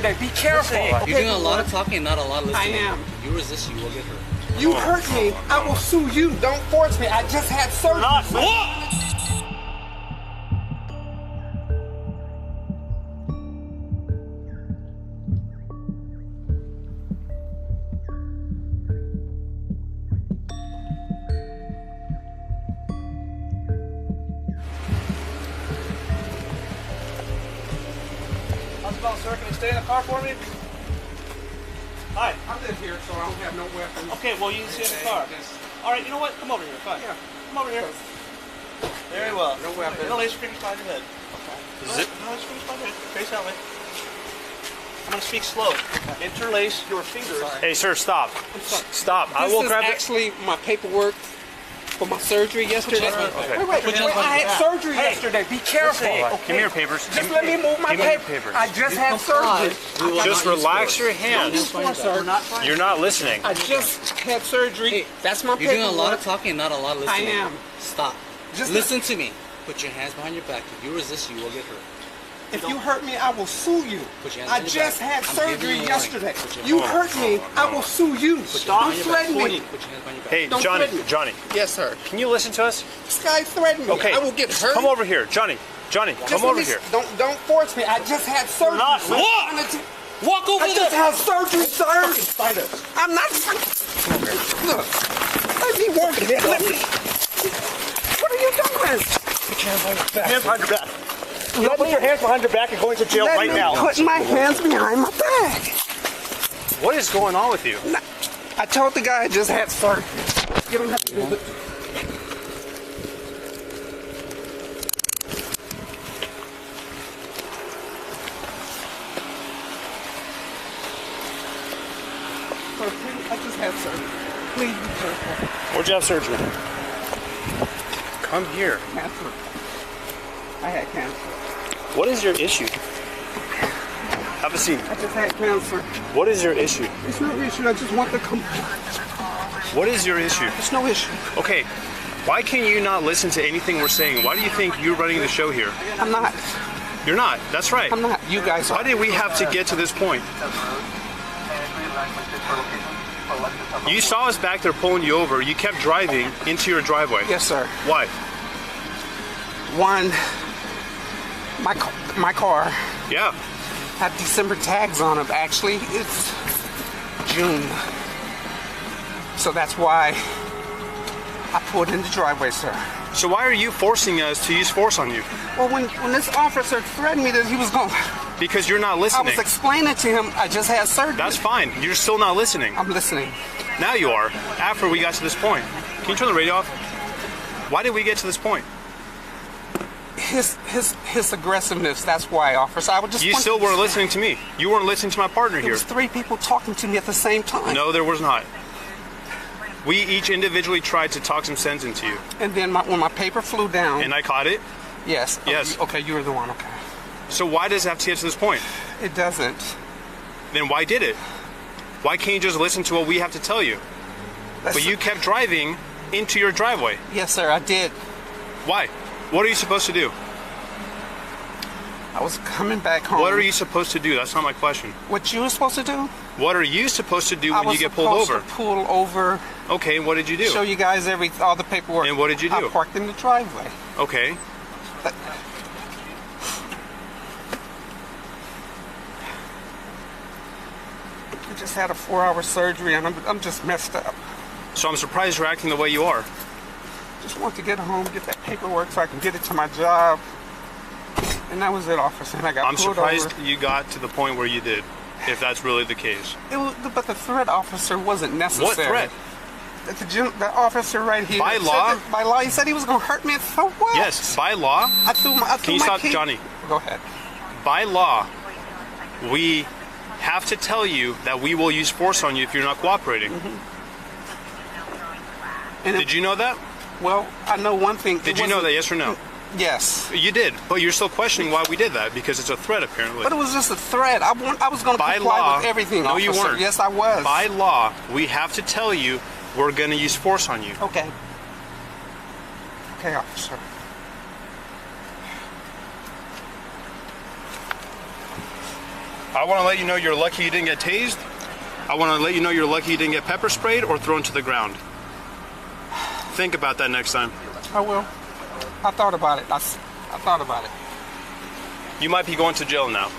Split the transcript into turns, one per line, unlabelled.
yesterday. Be careful.
Listen, you're doing a lot of talking, not a lot of listening.
I am.
If you resist, you will get hurt.
You hurt me, I will sue you. Don't force me. I just had surgery.
What?
How's it going, sir? Can you stay in the car for me? Hi.
I live here, so I don't have no weapons.
Okay, well, you can stay in the car. All right, you know what? Come over here. Fine.
Yeah.
Come over here. Very well.
No weapons.
Interlace your fingers behind your head.
Okay.
Interlace your fingers behind your head. Face that way. I'm going to speak slow. Interlace your fingers.
Hey, sir, stop. Stop. I
This
will
is
grab it.
actually my paperwork for my surgery yesterday.
Okay.
Wait. I had surgery yesterday. Be careful.
Give me your papers.
Just let me move my
Give me your
paper.
papers.
I just had surgery.
Just relax your hands.
Sir.
You're not listening.
I just had surgery.
Hey,
That's my
You're
paperwork.
doing a lot of talking, not a lot of listening.
I am.
Stop.
Just
listen to me. Put your hands behind your back. If you resist, you will get hurt.
If you hurt me, I will sue you.
Put your hands
I
on your
just
back.
had
I'm giving
surgery
you a
yesterday.
warning. Put your
You
hands-
hurt me, I will sue you. Don't threaten me.
Put your hands behind your back.
Hey,
Don't
Johnny,
threaten me.
Johnny,
Yes, sir.
can you listen to us?
This guy threatened me.
Okay.
I will get hurt.
Come over here, Johnny. Johnny,
Just
come
let
over
me-
here.
Don't force me. I just had surgery.
not-
I'm
What?
trying to-
Walk over
I just
there.
had surgery, sir. I'm not. Look, let me work it. Let me. What are you doing?
Hands behind your back. You put your hands behind your back and go into jail
Let
right
me
now.
put my hands behind my back.
What is going on with you?
I told the guy I just had surgery. You don't have to do it. Sir, please, I just had surgery. Please be careful.
Where'd you have surgery? Come here.
Cancer. I had cancer.
What is your issue? Have a seat.
I just had cancer.
What is your issue?
It's no issue. I just want to come.
What is your issue?
It's no issue.
Okay, why can you not listen to anything we're saying? Why do you think you're running the show here?
I'm not.
You're not. That's right.
I'm not. You guys
Why
are.
did we have to get to this point? You saw us back there pulling you over. You kept driving into your driveway.
Yes, sir.
Why?
One, my car
Yeah.
had December tags on it. Actually, it's June. So that's why I pulled in the driveway, sir.
So why are you forcing us to use force on you?
Well, when this officer threatened me that he was going,
Because you're not
I
listening.
was explaining to him I just had surgery.
That's fine. You're still not listening.
I'm listening.
Now you are. After we got to this point. Can you turn the radio off? Why did we get to this point?
His aggressiveness. That's why, officer. I would just.
You
want
still
to-
weren't listening to me. You weren't listening to my partner
There
here.
was 3 people talking to me at the same time.
No, there was not. We each individually tried to talk some sense into you.
And then when my paper flew down.
And I caught it.
Yes.
Yes.
Okay, you were the one. Okay.
So why does it have to get to this point?
It doesn't.
Then why did it? Why can't you just listen to what we have to tell you? But you kept driving into your driveway.
Yes, sir. I did.
Why? What are you supposed to do?
I was coming back home.
What are you supposed to do? That's not my question.
What you were supposed to do?
What are you supposed to do
I
when
was
you get pulled
supposed
over?
to pull over.
Okay, what did you do?
Show you guys all the paperwork.
And what did you do?
I parked in the driveway.
Okay.
I just had a 4-hour surgery and I'm just messed up.
So I'm surprised you're acting the way you are.
Just want to get home, get that paperwork so I can get it to my job. And that was it, officer. And I got
I'm
pulled
surprised
over.
you got to the point where you did, if that's really the case.
But the threat, officer, wasn't necessary.
What threat?
The officer right here.
By
said
law?
that- by law, he said he was going to hurt me. So what?
Yes, by law.
I threw my
Can you stop,
key.
Johnny?
Go ahead.
By law, we have to tell you that we will use force on you if you're not cooperating.
And
Did you know that?
Well, I know one thing.
Did you know that, yes or no?
Yes.
You did, but you're still questioning why we did that, because it's a threat, apparently.
But it was just a threat. I was going to
By
comply
law,
with everything,
no, you
officer.
weren't.
Yes, I was.
By law, we have to tell you we're going to use force on you.
Okay. Okay, officer.
I want to let you know you're lucky you didn't get tased. I want to let you know you're lucky you didn't get pepper sprayed or thrown to the ground. Think about that next time.
I will. I thought about it. I thought about it.
You might be going to jail now.